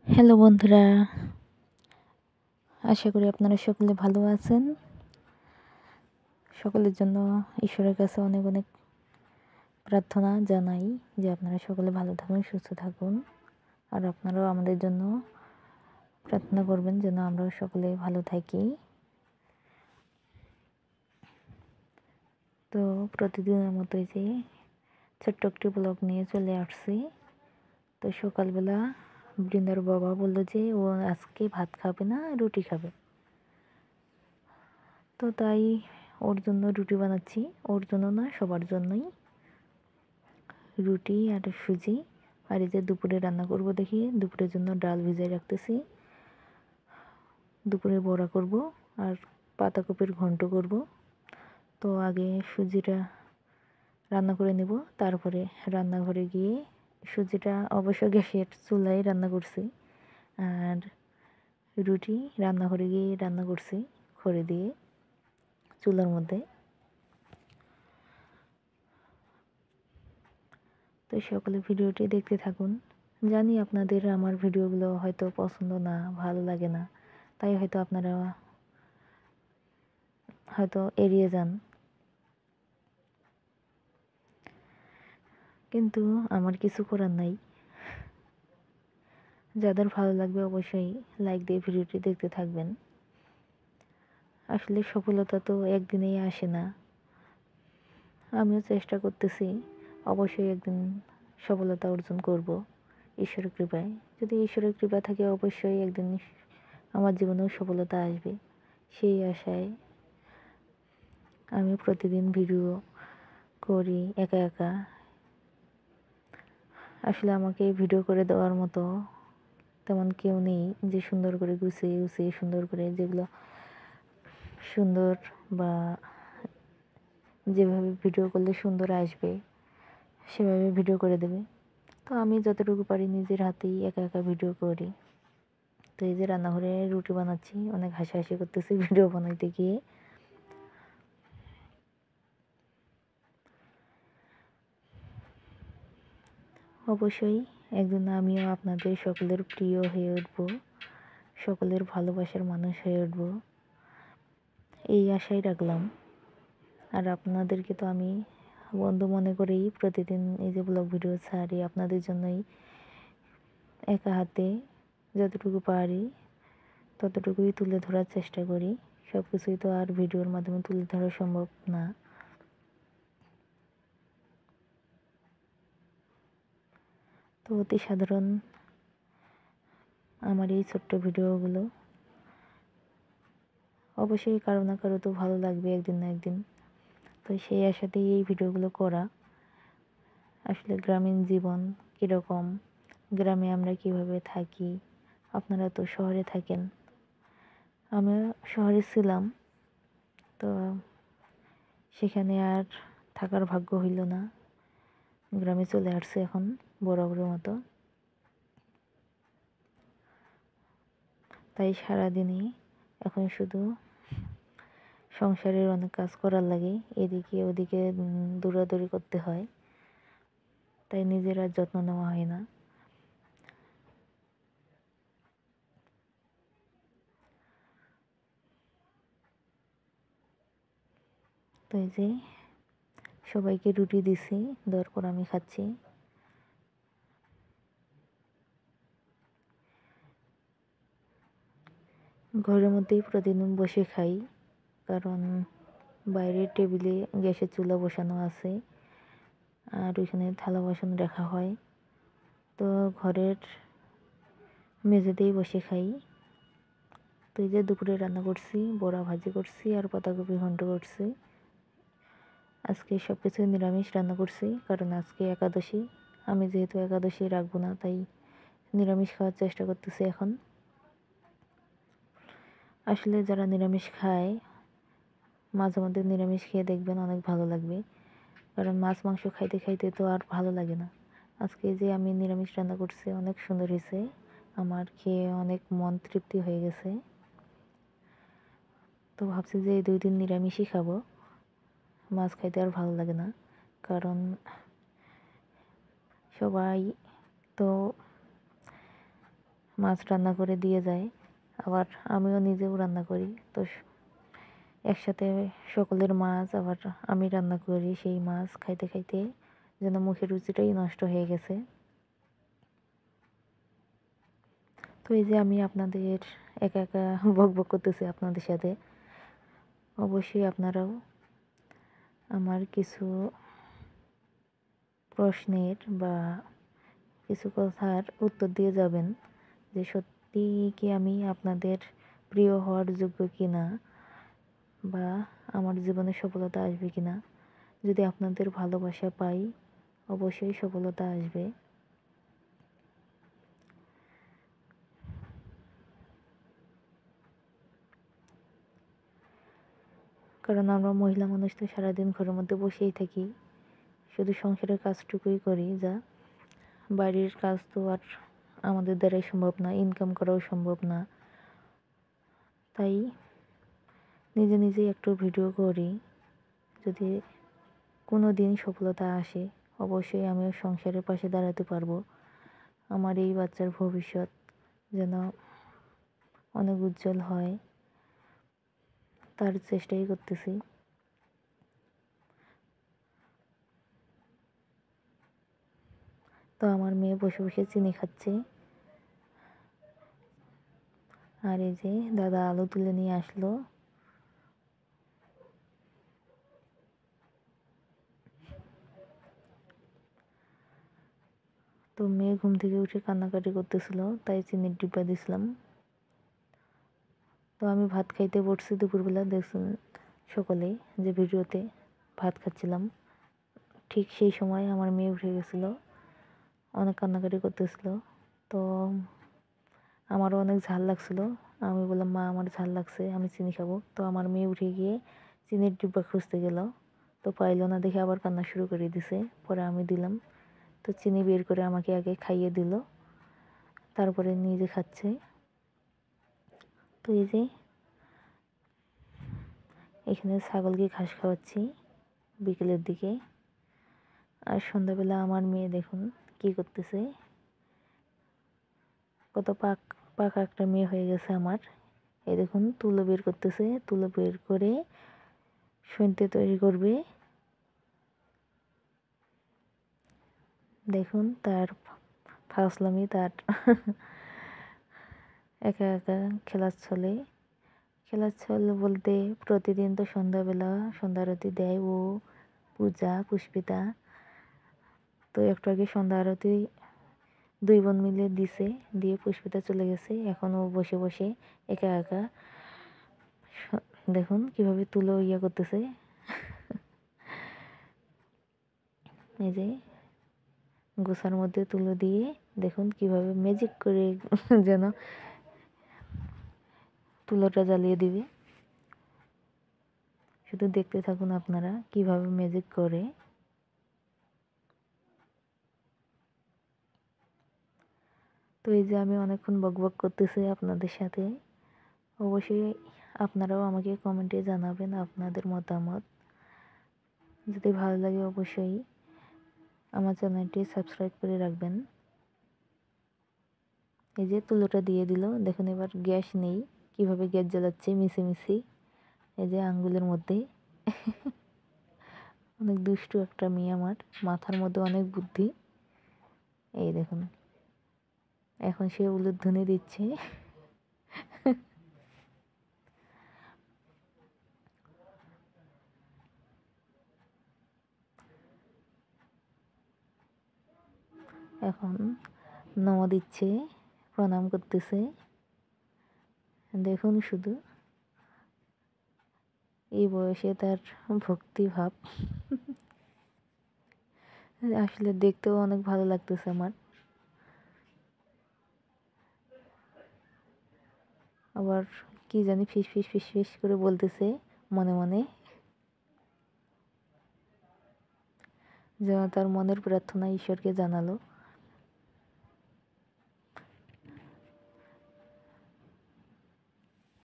Hello বন্ধুরা, আশা করি আপনারা সকলে ভালো আছেন। সকলের জন্য ঈশ্বরের কাছে অনেক অনেক প্রার্থনা জানাই যে আপনারা সকলে ভালো থাকুন, সুস্থ থাকুন। আর আপনারাও আমাদের জন্য প্রার্থনা করবেন যেন আমরাও সকলে ভালো থাকি। তো প্রতিদিনের মতোই যে ছোট্ট একটি ব্লগ নিয়ে চলে আসছি। তো সকালবেলা বৃন্দার বাবা বললো যে ও আজকে ভাত খাবে না, রুটি খাবে। তো তাই ওর জন্য রুটি বানাচ্ছি, ওর জন্য না সবার জন্যই রুটি আর সুজি। আর এই যে দুপুরে রান্না করব, দেখি দুপুরের জন্য ডাল ভিজাই রাখতেছি। দুপুরে বড়া করব আর পাতাকপির ঘন্ট করব। তো আগে সুজিটা রান্না করে নেব, তারপরে রান্নাঘরে গিয়ে সুজিটা অবশ্য গ্যাসের চুলায় রান্না করছি, আর রুটি রান্নাঘরে গিয়ে রান্না করছি খড়ি দিয়ে চুলার মধ্যে। তো সকলে ভিডিওটি দেখতে থাকুন। জানি আপনাদের আমার ভিডিওগুলো হয়তো পছন্দ না, ভালো লাগে না, তাই হয়তো আপনারা হয়তো এড়িয়ে যান, কিন্তু আমার কিছু করার নাই। যাদের ভালো লাগবে অবশ্যই লাইক দিয়ে ভিডিওটি দেখতে থাকবেন। আসলে সফলতা তো একদিনেই আসে না, আমিও চেষ্টা করতেছি, অবশ্যই একদিন সফলতা অর্জন করব ঈশ্বরের কৃপায়। যদি ঈশ্বরের কৃপা থাকে অবশ্যই একদিন আমার জীবনেও সফলতা আসবে, সেই আশায় আমি প্রতিদিন ভিডিও করি একা একা। আসলে আমাকে ভিডিও করে দেওয়ার মতো তেমন কেউ নেই যে সুন্দর করে গুছিয়ে গুছিয়ে সুন্দর করে, যেগুলো সুন্দর বা যেভাবে ভিডিও করলে সুন্দর আসবে সেভাবে ভিডিও করে দেবে। তো আমি যতটুকু পারি নিজের হাতেই একা একা ভিডিও করি। তো এই যে রান্নাঘরে রুটি বানাচ্ছি, অনেক হাসাহাসি করতেছি ভিডিও বানাইতে গিয়ে। অবশ্যই একদিন আমিও আপনাদের সকলের প্রিয় হয়ে উঠব, সকলের ভালোবাসার মানুষ হয়ে উঠব, এই আশাই রাখলাম। আর আপনাদেরকে তো আমি বন্ধু মনে করেই প্রতিদিন এই যে ব্লগ ভিডিও ছাড়ি, আপনাদের জন্যই একা হাতে যতটুকু পারি ততটুকুই তুলে ধরার চেষ্টা করি। সব কিছুই তো আর ভিডিওর মাধ্যমে তুলে ধরা সম্ভব না। তো অতি সাধারণ আমার এই ছোট্ট ভিডিওগুলো অবশ্যই কারো না কারো তো ভালো লাগবে একদিন না একদিন। তো সেই আশাতেই এই ভিডিওগুলো করা। আসলে গ্রামীণ জীবন কীরকম, গ্রামে আমরা কিভাবে থাকি, আপনারা তো শহরে থাকেন, আমিও শহরে ছিলাম। তো সেখানে আর থাকার ভাগ্য হইল না, গ্রামে চলে আসছে এখন বরাবরের মতো। তাই সারাদিনই এখন শুধু সংসারের অনেক কাজ করার লাগে, এদিকে ওদিকে দৌড়াদৌড়ি করতে হয়, তাই নিজের আর যত্ন নেওয়া হয় না। তো এই যে সবাইকে রুটি দিছি, দেওয়ার পর আমি খাচ্ছি। ঘরের মধ্যেই প্রতিদিন বসে খাই, কারণ বাইরের টেবিলে গ্যাসের চুলা বসানো আছে, আর ওইখানে থালা বাসন রাখা হয়। তো ঘরের মেঝেতেই বসে খাই। তো এই যে দুপুরে রান্না করছি, বড়া ভাজি করছি আর পাতাকপি ঘন্ট করছি। আজকে সব কিছুই নিরামিষ রান্না করছি, কারণ আজকে একাদশী। আমি যেহেতু একাদশী রাখবো না, তাই নিরামিষ খাওয়ার চেষ্টা করতেছি এখন। আসলে যারা নিরামিষ খায় মাঝে মধ্যে নিরামিষ খেয়ে দেখবেন অনেক ভালো লাগবে, কারণ মাছ মাংস খাইতে খাইতে তো আর ভালো লাগে না। আজকে যে আমি নিরামিষ রান্না করছি অনেক সুন্দর হয়েছে, আমার খেয়ে অনেক মন তৃপ্তি হয়ে গেছে। তো ভাবছি যে এই 2 দিন নিরামিষই খাবো, মাছ খাইতে আর ভালো লাগে না। কারণ সবাই তো মাছ রান্না করে দিয়ে যায়, আবার আমিও নিজেও রান্না করি। তো একসাথে সকলের মাছ আবার আমি রান্না করি, সেই মাছ খাইতে খাইতে যেন মুখের রুচিটাই নষ্ট হয়ে গেছে। তো এই যে আমি আপনাদের একা একা বকবক করতেছি আপনাদের সাথে। অবশ্যই আপনারাও আমার কিছু প্রশ্নের বা কিছু কথার উত্তর দিয়ে যাবেন যে সত্যি কি আমি আপনাদের প্রিয় হওয়ার যোগ্য কিনা, বা আমার জীবনে সফলতা আসবে কিনা। যদি আপনাদের ভালোবাসা পাই, অবশ্যই সফলতা আসবে। কারণ আমরা মহিলা মানুষ তো সারাদিন ঘরের মধ্যে বসেই থাকি, শুধু সংসারের কাজটুকুই করি। যা বাড়ির কাজ তো আর আমাদের দ্বারাই সম্ভব না, ইনকাম করাও সম্ভব না। তাই নিজে নিজেই একটু ভিডিও করি। যদি কোনো দিন সফলতা আসে, অবশ্যই আমিও সংসারের পাশে দাঁড়াতে পারবো। আমার এই বাচ্চার ভবিষ্যৎ যেন অনেক উজ্জ্বল হয়, তার চেষ্টাই করতেছি। তো আমার মেয়ে বসে বসে চিনি খাচ্ছে, আর এই যে দাদা আলু তুলে নিয়ে আসলো। তো মেয়ে ঘুম থেকে উঠে কান্নাকাটি করতেছিল, তাই চিনির ডিব্বা দিছিলাম। তো আমি ভাত খাইতে বসছি দুপুরবেলা, দেখছেন সকলে যে ভিডিওতে ভাত খাচ্ছিলাম, ঠিক সেই সময় আমার মেয়ে উঠে গেছিলো, অনেক কান্নাকাটি করতেছিল। তো আমারও অনেক ঝাল লাগছিল। আমি বললাম, মা আমার ঝাল লাগছে, আমি চিনি খাবো। তো আমার মেয়ে উঠে গিয়ে চিনির ডিব্বা খুঁজতে গেল, তো পাইলো না দেখে আবার কান্না শুরু করে দিছে। পরে আমি দিলাম, তো চিনি বের করে আমাকে আগে খাইয়ে দিল, তারপরে নিজে খাচ্ছে। তো এই যে এখানে ছাগলকে ঘাস খাওয়াচ্ছি বিকেলের দিকে। আর সন্ধ্যাবেলা আমার মেয়ে দেখুন কি করতেছে, কত পাকা একটা মেয়ে হয়ে গেছে আমার। এই দেখুন তুলো বের করতেছে, তুলো বের করে সইন্তে তৈরি করবে। দেখুন তার ফাজলামি, তার একা একা খেলার ছলে। খেলার ছল বলতে প্রতিদিন তো সন্ধ্যাবেলা সন্ধ্যা আরতি দেয় ও, পূজা পুষ্পিতা। তো একটু আগে সন্ধ্যা আরতি দুই বোন মিলে দিছে, দিয়ে পুষ্পিতা চলে গেছে। এখন ও বসে বসে একা একা দেখুন কিভাবে তুলো ইয়া করতেছে। এই যে গোছার মধ্যে তুলো দিয়ে দেখুন কিভাবে ম্যাজিক করে যেন তুলোটা জ্বালিয়ে দিবে। শুধু দেখতে থাকুন আপনারা কিভাবে ম্যাজিক করে। তো এই যে আমি অনেকক্ষণ বকবক করতেছি আপনাদের সাথে। অবশ্যই আপনারাও আমাকে কমেন্টে জানাবেন আপনাদের মতামত। যদি ভালো লাগে অবশ্যই আমার চ্যানেলটি সাবস্ক্রাইব করে রাখবেন। এই যে তুলোটা দিয়ে দিল, দেখুন এবার গ্যাস নেই, কিভাবে গ্যাস জ্বালাচ্ছে মিশিমিশি। এই যে আঙ্গুলের মধ্যে অনেক দুষ্টু একটা মেয়ে আমার, মাথার মধ্যে অনেক বুদ্ধি। এই দেখুন এখন সে উলুধ্বনি দিচ্ছে। এখন নমো দিচ্ছে, প্রণাম করতেছে। দেখুন শুধু এই বয়সে তার ভক্তি ভাব আসলে দেখতেও অনেক ভালো লাগতেছে আমার। আবার কি জানি ফিস ফিস ফিস ফিস করে বলতেছে মনে মনে, যেন তার মনের প্রার্থনা ঈশ্বরকে জানালো।